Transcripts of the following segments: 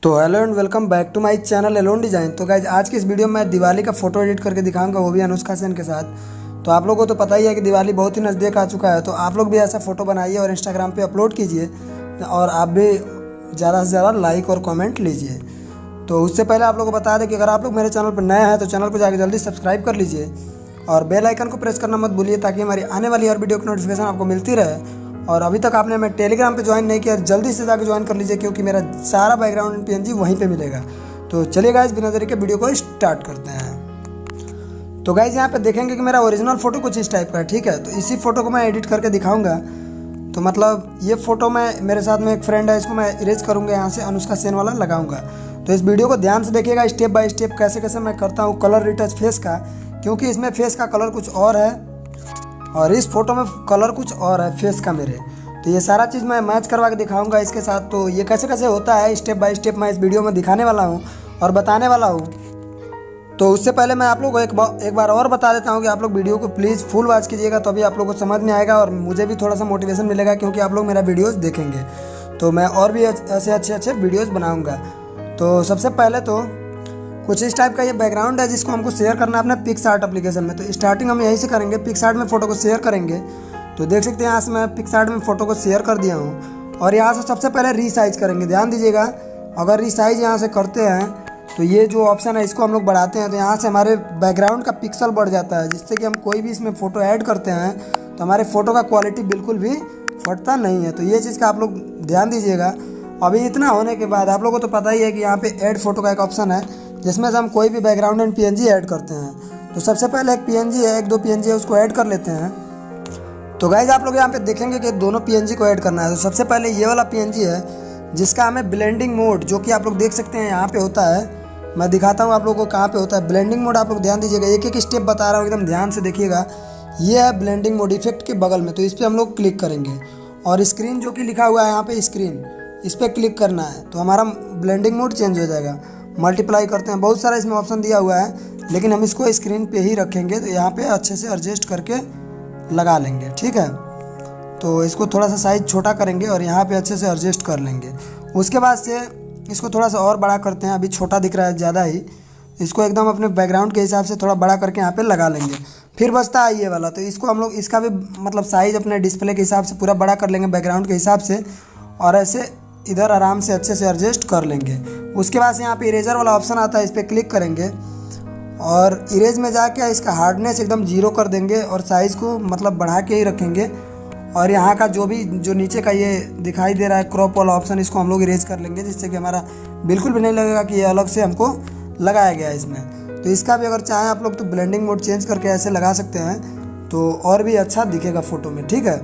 तो hello and welcome back to my channel alone design. तो guys आज की इस वीडियो में मैं दिवाली का फ़ोटो एडिट करके दिखाऊंगा, वो भी अनुष्का सेन के साथ। तो आप लोगों को तो पता ही है कि दिवाली बहुत ही नज़दीक आ चुका है, तो आप लोग भी ऐसा फ़ोटो बनाइए और इंस्टाग्राम पे अपलोड कीजिए और आप भी ज़्यादा से ज़्यादा लाइक और कमेंट लीजिए। तो उससे पहले आप लोगों को बता दें कि अगर आप लोग मेरे चैनल पर नए हैं तो चैनल को जाकर जल्दी सब्सक्राइब कर लीजिए और बेल आइकन को प्रेस करना मत भूलिए, ताकि हमारी आने वाली हर वीडियो की नोटिफिकेशन आपको मिलती रहे। और अभी तक आपने हमें टेलीग्राम पे ज्वाइन नहीं किया, जल्दी से जाकर ज्वाइन कर लीजिए, क्योंकि मेरा सारा बैकग्राउंड पीएनजी वहीं पे मिलेगा। तो चलिए गाइस, बिना देरी के वीडियो को स्टार्ट करते हैं। तो गाइस यहाँ पे देखेंगे कि मेरा ओरिजिनल फ़ोटो कुछ इस टाइप का है, ठीक है। तो इसी फ़ोटो को मैं एडिट करके दिखाऊंगा। तो मतलब ये फ़ोटो मैं, मेरे साथ में एक फ्रेंड है, इसको मैं इरेज करूँगा, यहाँ से अनुष्का सेन वाला लगाऊंगा। तो इस वीडियो को ध्यान से देखिएगा, स्टेप बाय स्टेप कैसे कैसे मैं करता हूँ कलर रिटच फेस का, क्योंकि इसमें फेस का कलर कुछ और है और इस फोटो में कलर कुछ और है फेस का मेरे। तो ये सारा चीज़ मैं मैच करवा के दिखाऊंगा इसके साथ। तो ये कैसे कैसे होता है स्टेप बाय स्टेप मैं इस वीडियो में दिखाने वाला हूँ और बताने वाला हूँ। तो उससे पहले मैं आप लोग को एक बार और बता देता हूँ कि आप लोग वीडियो को प्लीज़ फुल वॉच कीजिएगा, तभी आप लोग को समझ में आएगा और मुझे भी थोड़ा सा मोटिवेशन मिलेगा, क्योंकि आप लोग मेरा वीडियोज़ देखेंगे तो मैं और भी ऐसे अच्छे वीडियोज़ बनाऊँगा। तो सबसे पहले तो कुछ इस टाइप का ये बैकग्राउंड है, जिसको हमको शेयर करना है अपने पिक्स आर्ट एप्लीकेशन में। तो स्टार्टिंग हम यहीं से करेंगे, पिक्स आर्ट में फ़ोटो को शेयर करेंगे। तो देख सकते हैं यहाँ से मैं पिक्स आर्ट में फ़ोटो को शेयर कर दिया हूँ और यहाँ से सबसे पहले रीसाइज करेंगे। ध्यान दीजिएगा, अगर रीसाइज यहाँ से करते हैं तो ये जो ऑप्शन है इसको हम लोग बढ़ाते हैं, तो यहाँ से हमारे बैकग्राउंड का पिक्सल बढ़ जाता है, जिससे कि हम कोई भी इसमें फ़ोटो ऐड करते हैं तो हमारे फ़ोटो का क्वालिटी बिल्कुल भी फटता नहीं है। तो ये चीज़ का आप लोग ध्यान दीजिएगा। अभी इतना होने के बाद आप लोगों को तो पता ही है कि यहाँ पे ऐड फोटो का एक ऑप्शन है, जिसमें से हम कोई भी बैकग्राउंड एंड पीएनजी ऐड करते हैं। तो सबसे पहले एक पीएनजी है, एक दो पीएनजी है, उसको ऐड कर लेते हैं। तो गाइज आप लोग यहाँ पे देखेंगे कि दोनों पीएनजी को ऐड करना है। तो सबसे पहले ये वाला पीएनजी है, जिसका हमें ब्लेंडिंग मोड, जो कि आप लोग देख सकते हैं यहाँ पे होता है। मैं दिखाता हूँ आप लोगों को कहाँ पे होता है ब्लेंडिंग मोड। आप लोग ध्यान दीजिएगा, एक एक स्टेप बता रहा हूँ, एकदम ध्यान से देखिएगा। ये है ब्लेंडिंग मोड इफेक्ट के बगल में, तो इस पर हम लोग क्लिक करेंगे और स्क्रीन जो कि लिखा हुआ है यहाँ पे स्क्रीन, इस पर क्लिक करना है तो हमारा ब्लेंडिंग मोड चेंज हो जाएगा। मल्टीप्लाई करते हैं, बहुत सारा इसमें ऑप्शन दिया हुआ है, लेकिन हम इसको स्क्रीन पे ही रखेंगे। तो यहाँ पे अच्छे से एडजस्ट करके लगा लेंगे, ठीक है। तो इसको थोड़ा सा साइज़ छोटा करेंगे और यहाँ पे अच्छे से एडजस्ट कर लेंगे। उसके बाद से इसको थोड़ा सा और बड़ा करते हैं, अभी छोटा दिख रहा है ज़्यादा ही, इसको एकदम अपने बैकग्राउंड के हिसाब से थोड़ा बड़ा करके यहाँ पे लगा लेंगे। फिर बचता है ये वाला, तो इसको हम लोग इसका भी मतलब साइज़ अपने डिस्प्ले के हिसाब से पूरा बड़ा कर लेंगे बैकग्राउंड के हिसाब से, और ऐसे इधर आराम से अच्छे से एडजस्ट कर लेंगे। उसके बाद से यहाँ पे इरेजर वाला ऑप्शन आता है, इस पर क्लिक करेंगे और इरेज में जाके इसका हार्डनेस एकदम 0 कर देंगे और साइज़ को मतलब बढ़ा के ही रखेंगे। और यहाँ का जो नीचे का ये दिखाई दे रहा है क्रॉप वाला ऑप्शन, इसको हम लोग इरेज कर लेंगे, जिससे कि हमारा बिल्कुल भी नहीं लगेगा कि ये अलग से हमको लगाया गया है इसमें। तो इसका भी अगर चाहें आप लोग तो ब्लेंडिंग मोड चेंज करके ऐसे लगा सकते हैं, तो और भी अच्छा दिखेगा फ़ोटो में, ठीक है।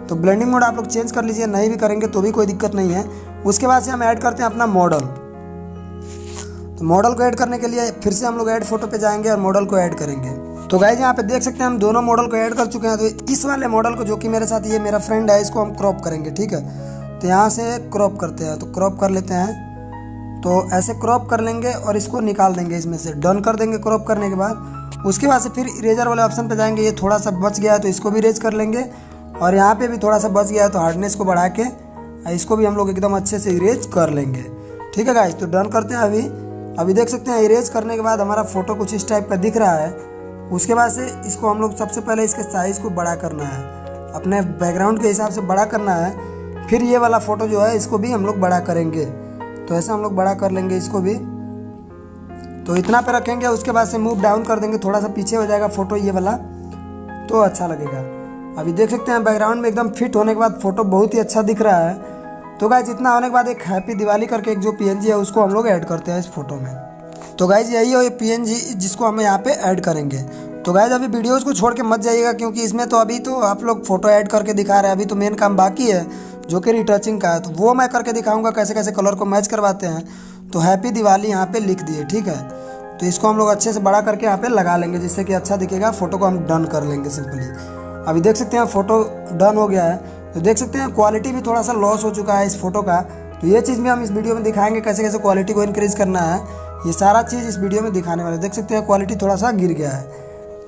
तो ब्लेंडिंग मोड आप लोग चेंज कर लीजिए, नहीं भी करेंगे तो भी कोई दिक्कत नहीं है। उसके बाद से हम ऐड करते हैं अपना मॉडल। तो मॉडल को ऐड करने के लिए फिर से हम लोग ऐड फोटो पे जाएंगे और मॉडल को ऐड करेंगे। तो गाइस यहाँ पे देख सकते हैं हम दोनों मॉडल को ऐड कर चुके हैं। तो इस वाले मॉडल को, जो कि मेरे साथ ये मेरा फ्रेंड है, इसको हम क्रॉप करेंगे, ठीक है। तो यहाँ से क्रॉप करते हैं, तो क्रॉप कर लेते हैं। तो ऐसे क्रॉप कर लेंगे और इसको निकाल देंगे, इसमें से डन कर देंगे क्रॉप करने के बाद। उसके बाद से फिर इरेजर वाले ऑप्शन पे जाएंगे, ये थोड़ा सा बच गया है तो इसको भी इरेज कर लेंगे, और यहाँ पे भी थोड़ा सा बच गया है तो हार्डनेस को बढ़ा के इसको भी हम लोग एकदम अच्छे से इरेज कर लेंगे, ठीक है गाइस। तो डन करते हैं। अभी देख सकते हैं इरेज करने के बाद हमारा फ़ोटो कुछ इस टाइप का दिख रहा है। उसके बाद से इसको हम लोग सबसे पहले इसके साइज़ को बड़ा करना है, अपने बैकग्राउंड के हिसाब से बड़ा करना है। फिर ये वाला फ़ोटो जो है इसको भी हम लोग बड़ा करेंगे, तो ऐसा हम लोग बड़ा कर लेंगे इसको भी। तो इतना पे रखेंगे, उसके बाद से मूव डाउन कर देंगे, थोड़ा सा पीछे हो जाएगा फ़ोटो ये वाला, तो अच्छा लगेगा। अभी देख सकते हैं बैकग्राउंड में एकदम फिट होने के बाद फ़ोटो बहुत ही अच्छा दिख रहा है। तो गाइज इतना होने के बाद एक हैप्पी दिवाली करके एक जो पीएनजी है उसको हम लोग ऐड करते हैं इस फोटो में। तो गाइज यही है ये पीएनजी जिसको हम यहाँ पे ऐड करेंगे। तो गाइज अभी वीडियोज़ को छोड़ के मत जाइएगा, क्योंकि इसमें तो अभी तो आप लोग फ़ोटो ऐड करके दिखा रहे हैं, अभी तो मेन काम बाकी है जो कि रिटचिंग का है। तो वो मैं करके दिखाऊँगा कैसे कैसे कलर को मैच करवाते हैं। तो हैप्पी दिवाली यहाँ पर लिख दिए, ठीक है। तो इसको हम लोग अच्छे से बड़ा करके यहाँ पर लगा लेंगे, जिससे कि अच्छा दिखेगा। फ़ोटो को हम डन कर लेंगे सिंपली। अभी देख सकते हैं फ़ोटो डन हो गया है। तो देख सकते हैं क्वालिटी भी थोड़ा सा लॉस हो चुका है इस फोटो का। तो ये चीज़ भी हम इस वीडियो में दिखाएंगे, कैसे कैसे क्वालिटी को इंक्रीज़ करना है, ये सारा चीज़ इस वीडियो में दिखाने वाले। देख सकते हैं क्वालिटी थोड़ा सा गिर गया है,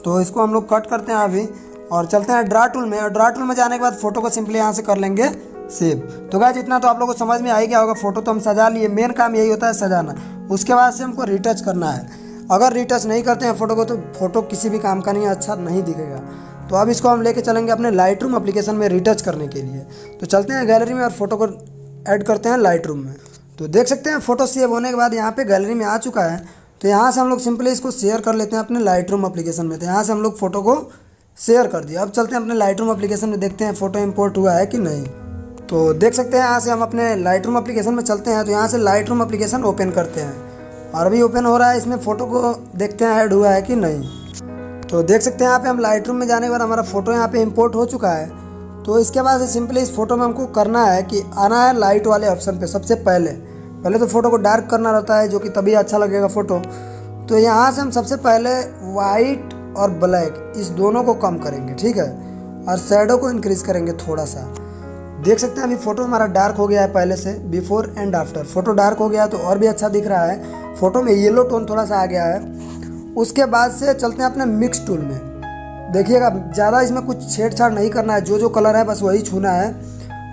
तो इसको हम लोग कट करते हैं अभी और चलते हैं ड्रा टूल में। और ड्रा टूल में जाने के बाद फ़ोटो को सिंपली यहाँ से कर लेंगे सेव। तो गाइस इतना तो आप लोगों को समझ में आ ही गया होगा। फोटो तो हम सजा लिए, मेन काम यही होता है सजाना। उसके बाद से हमको रीटच करना है। अगर रीटच नहीं करते हैं फोटो को तो फोटो किसी भी काम का नहीं, अच्छा नहीं दिखेगा। तो अब इसको हम लेके चलेंगे अपने लाइट रूम एप्लीकेशन में रीटच करने के लिए। तो चलते हैं गैलरी में और फोटो को ऐड करते हैं लाइट रूम में। तो देख सकते हैं फोटो सेव होने के बाद यहाँ पे गैलरी में आ चुका है। तो यहाँ से हम लोग सिंपली इसको शेयर कर लेते हैं अपने लाइट रूम एप्लीकेशन में। तो यहाँ से हम लोग फोटो को शेयर कर दिया। अब चलते हैं अपने लाइट रूम एप्लीकेशन में, देखते हैं फोटो इंपोर्ट हुआ है कि नहीं। तो देख सकते हैं यहाँ से हम अपने लाइट रूम एप्लीकेशन में चलते हैं। तो यहाँ से लाइट रूम एप्लीकेशन ओपन करते हैं और अभी ओपन हो रहा है। इसमें फ़ोटो को देखते हैं ऐड हुआ है कि नहीं। तो देख सकते हैं यहाँ पे हम लाइट रूम में जाने के बाद हमारा फ़ोटो यहाँ पे इंपोर्ट हो चुका है। तो इसके बाद से सिंपली इस फोटो में हमको करना है कि आना है लाइट वाले ऑप्शन पे। सबसे पहले तो फ़ोटो को डार्क करना रहता है, जो कि तभी अच्छा लगेगा फ़ोटो। तो यहाँ से हम सबसे पहले वाइट और ब्लैक इस दोनों को कम करेंगे, ठीक है, और शैडो को इंक्रीज़ करेंगे थोड़ा सा। देख सकते हैं अभी फ़ोटो हमारा डार्क हो गया है पहले से, before and after. Photo dark हो गया तो और भी अच्छा दिख रहा है। फ़ोटो में येलो टोन थोड़ा सा आ गया है। उसके बाद से चलते हैं अपने मिक्स टूल में। देखिएगा ज़्यादा इसमें कुछ छेड़छाड़ नहीं करना है, जो कलर है बस वही छूना है।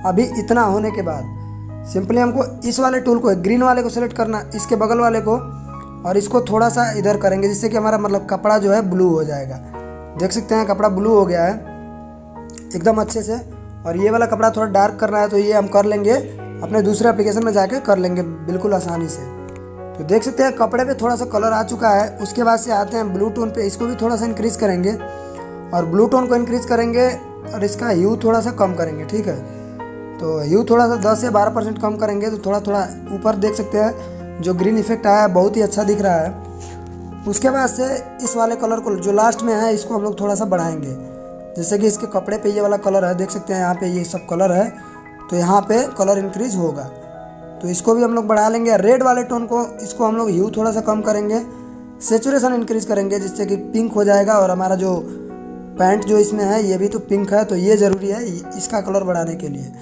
अभी इतना होने के बाद सिंपली हमको इस वाले टूल को, ग्रीन वाले को सेलेक्ट करना, इसके बगल वाले को, और इसको थोड़ा सा इधर करेंगे जिससे कि हमारा मतलब कपड़ा जो है ब्लू हो जाएगा। देख सकते हैं कपड़ा ब्लू हो गया है एकदम अच्छे से। और ये वाला कपड़ा थोड़ा डार्क करना है तो ये हम कर लेंगे अपने दूसरे एप्लीकेशन में जाके कर लेंगे बिल्कुल आसानी से। तो देख सकते हैं कपड़े पे थोड़ा सा कलर आ चुका है। उसके बाद से आते हैं ब्लू टोन पे, इसको भी थोड़ा सा इंक्रीज़ करेंगे और ब्लू टोन को इंक्रीज़ करेंगे और इसका ह्यू थोड़ा सा कम करेंगे, ठीक है। तो ह्यू थोड़ा सा 10 से 12% कम करेंगे। तो थोड़ा थोड़ा ऊपर देख सकते हैं जो ग्रीन इफेक्ट आया है बहुत ही अच्छा दिख रहा है। उसके बाद से इस वाले कलर को जो लास्ट में है इसको हम लोग थोड़ा सा बढ़ाएंगे, जैसे कि इसके कपड़े पे ये वाला कलर है, देख सकते हैं यहाँ पे ये सब कलर है। तो यहाँ पे कलर इंक्रीज होगा तो इसको भी हम लोग बढ़ा लेंगे। रेड वाले टोन को इसको हम लोग ह्यू थोड़ा सा कम करेंगे, सेचुरेशन इंक्रीज करेंगे जिससे कि पिंक हो जाएगा। और हमारा जो पैंट जो इसमें है ये भी तो पिंक है, तो ये ज़रूरी है इसका कलर बढ़ाने के लिए।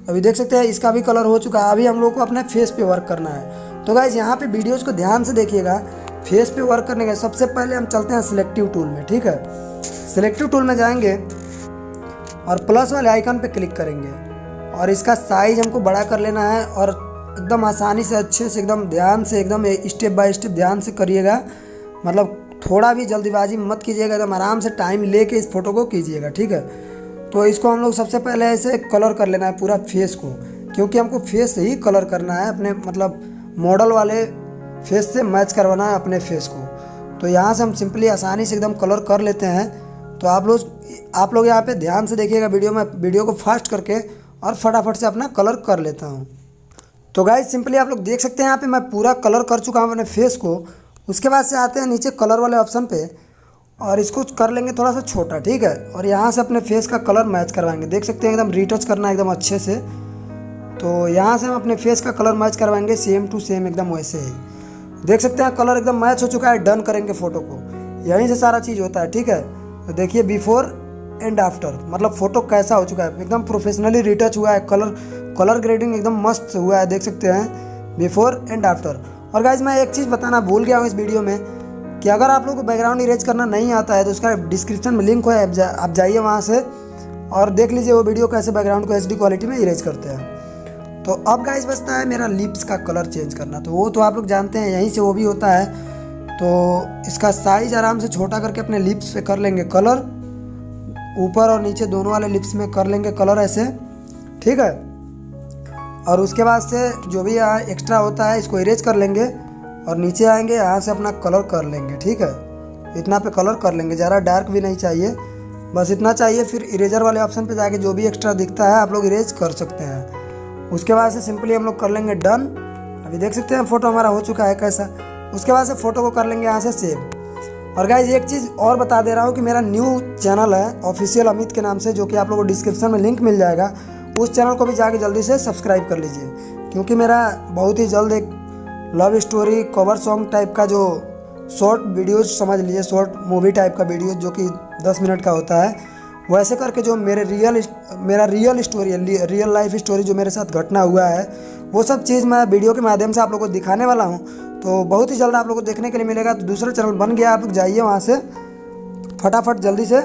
अभी देख सकते हैं इसका भी कलर हो चुका है। अभी हम लोग को अपने फेस पे वर्क करना है। तो गाइज यहाँ पे वीडियोज़ को ध्यान से देखिएगा। फेस पे वर्क करने के सबसे पहले हम चलते हैं सिलेक्टिव टूल में, ठीक है। सिलेक्टिव टूल में जाएंगे और प्लस वाले आइकन पे क्लिक करेंगे और इसका साइज हमको बड़ा कर लेना है। और एकदम आसानी से अच्छे से एकदम ध्यान से एकदम स्टेप बाय स्टेप ध्यान से करिएगा, मतलब थोड़ा भी जल्दीबाजी मत कीजिएगा, एकदम आराम से टाइम लेके इस फोटो को कीजिएगा, ठीक है। तो इसको हम लोग सबसे पहले ऐसे कलर कर लेना है पूरा फेस को, क्योंकि हमको फेस ही कलर करना है अपने, मतलब मॉडल वाले फेस से मैच करवाना है अपने फेस को। तो यहाँ से हम सिंपली आसानी से एकदम कलर कर लेते हैं। तो आप लोग यहाँ पे ध्यान से देखिएगा वीडियो को फास्ट करके और फटाफट से अपना कलर कर लेता हूँ। तो गाइज सिंपली आप लोग देख सकते हैं यहाँ पे मैं पूरा कलर कर चुका हूँ अपने फेस को। उसके बाद से आते हैं नीचे कलर वाले ऑप्शन पे और इसको कर लेंगे थोड़ा सा छोटा, ठीक है। और यहाँ से अपने फेस का कलर मैच करवाएंगे, देख सकते हैं एकदम रीटच करना है एकदम अच्छे से। तो यहाँ से हम अपने फेस का कलर मैच करवाएंगे सेम टू सेम एकदम वैसे ही। देख सकते हैं कलर एकदम मैच हो चुका है। डन करेंगे फ़ोटो को, यहीं से सारा चीज़ होता है, ठीक है। तो देखिए बिफोर एंड आफ्टर, मतलब फ़ोटो कैसा हो चुका है, एकदम प्रोफेशनली रीटच हुआ है। कलर ग्रेडिंग एकदम मस्त हुआ है, देख सकते हैं बिफोर एंड आफ्टर। और गाइज मैं एक चीज़ बताना भूल गया हूँ इस वीडियो में कि अगर आप लोगों को बैकग्राउंड इरेज करना नहीं आता है तो उसका डिस्क्रिप्शन में लिंक है, आप जाइए वहाँ से और देख लीजिए वो वीडियो कैसे बैकग्राउंड को HD क्वालिटी में इरेज करते हैं। तो अब गाइज बचता है मेरा लिप्स का कलर चेंज करना, तो वो तो आप लोग जानते हैं यहीं से वो भी होता है। तो इसका साइज आराम से छोटा करके अपने लिप्स पे कर लेंगे कलर, ऊपर और नीचे दोनों वाले लिप्स में कर लेंगे कलर ऐसे, ठीक है। और उसके बाद से जो भी यहाँ एक्स्ट्रा होता है इसको इरेज कर लेंगे और नीचे आएंगे, यहाँ से अपना कलर कर लेंगे, ठीक है। इतना पे कलर कर लेंगे, ज़्यादा डार्क भी नहीं चाहिए, बस इतना चाहिए। फिर इरेजर वाले ऑप्शन पे जाके जो भी एक्स्ट्रा दिखता है आप लोग इरेज कर सकते हैं। उसके बाद से सिंपली हम लोग कर लेंगे डन। अभी देख सकते हैं फ़ोटो हमारा हो चुका है कैसा। उसके बाद से फ़ोटो को कर लेंगे यहाँ से सेव। और गाइज एक चीज़ और बता दे रहा हूँ कि मेरा न्यू चैनल है ऑफिशियल अमित के नाम से, जो कि आप लोगों को डिस्क्रिप्शन में लिंक मिल जाएगा। उस चैनल को भी जाके जल्दी से सब्सक्राइब कर लीजिए, क्योंकि मेरा बहुत ही जल्द एक love story cover song type का जो शॉर्ट वीडियोज समझ लीजिए, शॉर्ट मूवी टाइप का वीडियो जो कि 10 मिनट का होता है, वैसे करके जो मेरा रियल स्टोरी है, रियल लाइफ स्टोरी जो मेरे साथ घटना हुआ है, वो सब चीज़ मैं वीडियो के माध्यम से आप लोगों को दिखाने वाला हूँ। तो बहुत ही जल्द आप लोगों को देखने के लिए मिलेगा। तो दूसरा चैनल बन गया, आप लोग जाइए वहाँ से फटाफट जल्दी से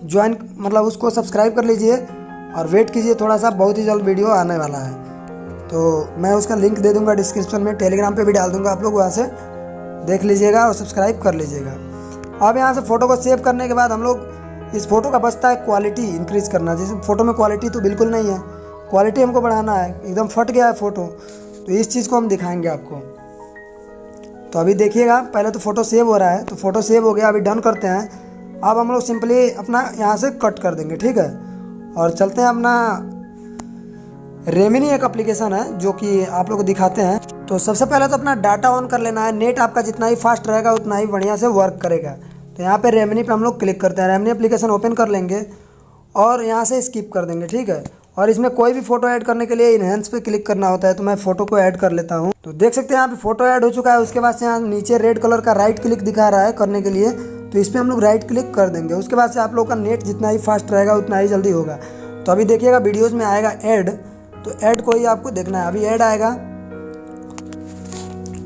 ज्वाइन, मतलब उसको सब्सक्राइब कर लीजिए और वेट कीजिए थोड़ा सा, बहुत ही जल्द वीडियो आने वाला है। तो मैं उसका लिंक दे दूंगा डिस्क्रिप्शन में, टेलीग्राम पे भी डाल दूंगा, आप लोग वहाँ से देख लीजिएगा और सब्सक्राइब कर लीजिएगा। अब यहाँ से फ़ोटो को सेव करने के बाद हम लोग इस फ़ोटो का बचता है क्वालिटी इंक्रीज़ करना। जैसे फ़ोटो में क्वालिटी तो बिल्कुल नहीं है, क्वालिटी हमको बढ़ाना है, एकदम फट गया है फ़ोटो, तो इस चीज़ को हम दिखाएंगे आपको। तो अभी देखिएगा, पहले तो फ़ोटो सेव हो रहा है, तो फ़ोटो सेव हो गया, अभी डन करते हैं। अब हम लोग सिंपली अपना यहाँ से कट कर देंगे, ठीक है। और चलते हैं अपना रेमिनी, एक एप्लीकेशन है जो कि आप लोग को दिखाते हैं। तो सबसे पहले तो अपना डाटा ऑन कर लेना है। नेट आपका जितना ही फास्ट रहेगा उतना ही बढ़िया से वर्क करेगा। तो यहाँ पे रेमिनी पे हम लोग क्लिक करते हैं, रेमिनी एप्लीकेशन ओपन कर लेंगे और यहाँ से स्किप कर देंगे, ठीक है। और इसमें कोई भी फ़ोटो ऐड करने के लिए इनहेंस पे क्लिक करना होता है, तो मैं फ़ोटो को ऐड कर लेता हूँ। तो देख सकते हैं यहाँ पे फ़ोटो ऐड हो चुका है। उसके बाद से यहाँ नीचे रेड कलर का राइट क्लिक दिखा रहा है करने के लिए, तो इस पर हम लोग राइट क्लिक कर देंगे। उसके बाद से आप लोग का नेट जितना ही फास्ट रहेगा उतना ही जल्दी होगा। तो अभी देखिएगा वीडियोज़ में आएगा ऐड, तो ऐड को ही आपको देखना है। अभी ऐड आएगा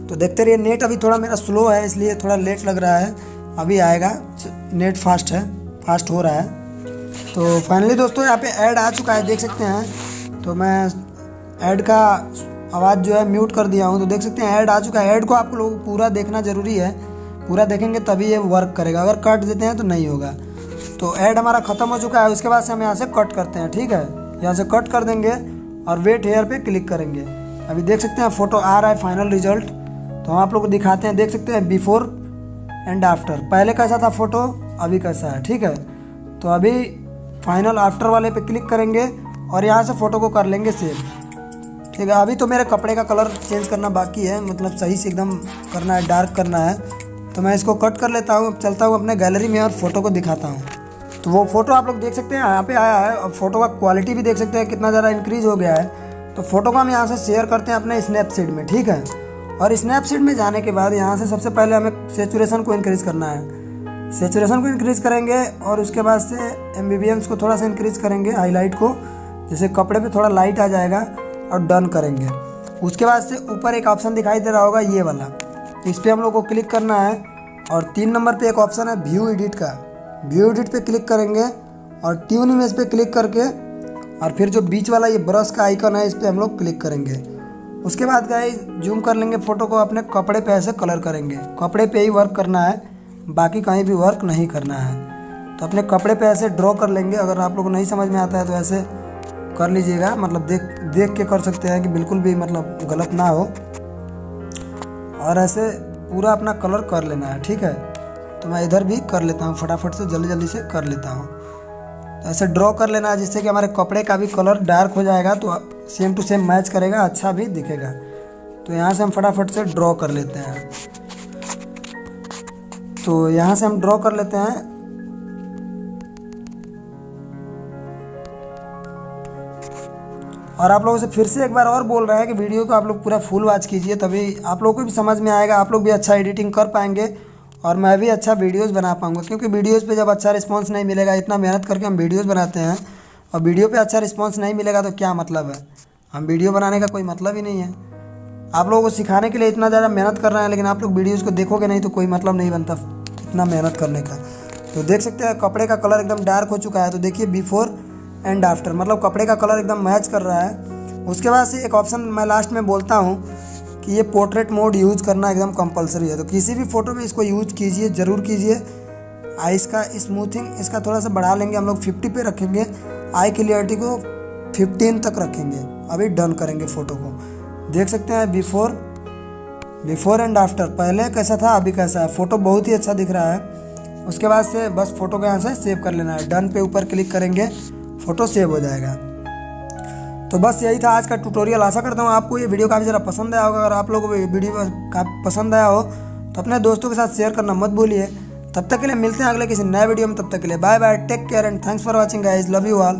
तो देखते रहिए। नेट अभी थोड़ा मेरा स्लो है इसलिए थोड़ा लेट लग रहा है, अभी आएगा। नेट फास्ट है, फास्ट हो रहा है। तो फाइनली दोस्तों यहाँ पे ऐड आ चुका है, देख सकते हैं। तो मैं ऐड का आवाज़ जो है म्यूट कर दिया हूँ। तो देख सकते हैं ऐड आ चुका है। ऐड को आप लोग पूरा देखना ज़रूरी है, पूरा देखेंगे तभी ये वर्क करेगा, अगर कट देते हैं तो नहीं होगा। तो ऐड हमारा ख़त्म हो चुका है। उसके बाद से हम यहाँ से कट करते हैं, ठीक है। यहाँ से कट कर देंगे और वेट हेयर पे क्लिक करेंगे। अभी देख सकते हैं फ़ोटो आ रहा है फाइनल रिजल्ट। तो हम आप लोग को दिखाते हैं, देख सकते हैं बिफोर एंड आफ्टर, पहले कैसा था फ़ोटो, अभी कैसा है, ठीक है। तो अभी फाइनल आफ्टर वाले पे क्लिक करेंगे और यहाँ से फ़ोटो को कर लेंगे सेव, ठीक है। अभी तो मेरे कपड़े का कलर चेंज करना बाकी है, मतलब सही से एकदम करना है, डार्क करना है। तो मैं इसको कट कर लेता हूँ, चलता हूँ अपने गैलरी में और फ़ोटो को दिखाता हूँ। तो वो फ़ोटो आप लोग देख सकते हैं यहाँ पे आया है। और फ़ोटो का क्वालिटी भी देख सकते हैं कितना ज़्यादा इंक्रीज़ हो गया है। तो फ़ोटो को हम यहाँ से शेयर करते हैं अपने स्नैपसीड में, ठीक है। और स्नैपसीड में जाने के बाद यहाँ से सबसे पहले हमें सेचुरेशन को इंक्रीज़ करना है। सेचुरेशन को इंक्रीज़ करेंगे और उसके बाद से एम्बियंस को थोड़ा सा इंक्रीज़ करेंगे, हाईलाइट को, जैसे कपड़े पे थोड़ा लाइट आ जाएगा, और डन करेंगे। उसके बाद से ऊपर एक ऑप्शन दिखाई दे रहा होगा ये वाला, इस पर हम लोग को क्लिक करना है। और 3 नंबर पे एक ऑप्शन है व्यू एडिट का, व्यू एडिट पे क्लिक करेंगे और ट्यून इमेज पे क्लिक करके, और फिर जो बीच वाला ये ब्रश का आइकन है इस पर हम लोग क्लिक करेंगे। उसके बाद गाइस जूम कर लेंगे फ़ोटो को, अपने कपड़े पे ऐसे कलर करेंगे। कपड़े पे ही वर्क करना है, बाकी कहीं भी वर्क नहीं करना है। तो अपने कपड़े पे ऐसे ड्रॉ कर लेंगे। अगर आप लोग को नहीं समझ में आता है तो ऐसे कर लीजिएगा, मतलब देख के कर सकते हैं कि बिल्कुल भी मतलब गलत ना हो। और ऐसे पूरा अपना कलर कर लेना है, ठीक है। तो मैं इधर भी कर लेता हूँ, फटाफट से जल्दी जल्दी से कर लेता हूँ। तो ऐसे ड्रॉ कर लेना है जिससे कि हमारे कपड़े का भी कलर डार्क हो जाएगा, तो सेम टू सेम मैच करेगा, अच्छा भी दिखेगा। तो यहाँ से हम फटाफट से ड्रॉ कर लेते हैं। तो यहाँ से हम ड्रॉ कर लेते हैं। और आप लोगों से फिर से एक बार और बोल रहे हैं कि वीडियो को आप लोग पूरा फुल वॉच कीजिए, तभी आप लोगों को भी समझ में आएगा, आप लोग भी अच्छा एडिटिंग कर पाएंगे और मैं भी अच्छा वीडियोस बना पाऊंगा। क्योंकि वीडियोस पे जब अच्छा रिस्पांस नहीं मिलेगा, इतना मेहनत करके हम वीडियोस बनाते हैं और वीडियो पे अच्छा रिस्पांस नहीं मिलेगा तो क्या मतलब है, हम वीडियो बनाने का कोई मतलब ही नहीं है। आप लोगों को सिखाने के लिए इतना ज़्यादा मेहनत कर रहे हैं, लेकिन आप लोग वीडियोज़ को देखोगे नहीं तो कोई मतलब नहीं बनता इतना मेहनत करने का। तो देख सकते हैं कपड़े का कलर एकदम डार्क हो चुका है। तो देखिए बिफोर एंड आफ्टर, मतलब कपड़े का कलर एकदम मैच कर रहा है। उसके बाद से एक ऑप्शन मैं लास्ट में बोलता हूँ कि ये पोर्ट्रेट मोड यूज़ करना एकदम कंपलसरी है। तो किसी भी फ़ोटो में इसको यूज़ कीजिए, ज़रूर कीजिए। इसका स्मूथिंग इसका थोड़ा सा बढ़ा लेंगे हम लोग, 50 पे रखेंगे। आई क्लियरिटी को 15 तक रखेंगे। अभी डन करेंगे फ़ोटो को। देख सकते हैं बिफोर एंड आफ्टर, पहले कैसा था अभी कैसा है। फ़ोटो बहुत ही अच्छा दिख रहा है। उसके बाद से बस फ़ोटो को यहाँ से सेव कर लेना है। डन पे ऊपर क्लिक करेंगे, फ़ोटो सेव हो जाएगा। तो बस यही था आज का ट्यूटोरियल। आशा करता हूँ आपको ये वीडियो काफ़ी ज़रा पसंद आया होगा। अगर आप लोगों को ये वीडियो काफ़ी पसंद आया हो तो अपने दोस्तों के साथ शेयर करना मत भूलिए। तब तक के लिए मिलते हैं अगले किसी नए वीडियो में। तब तक के लिए bye bye, take care and thanks for watching guys, love you all.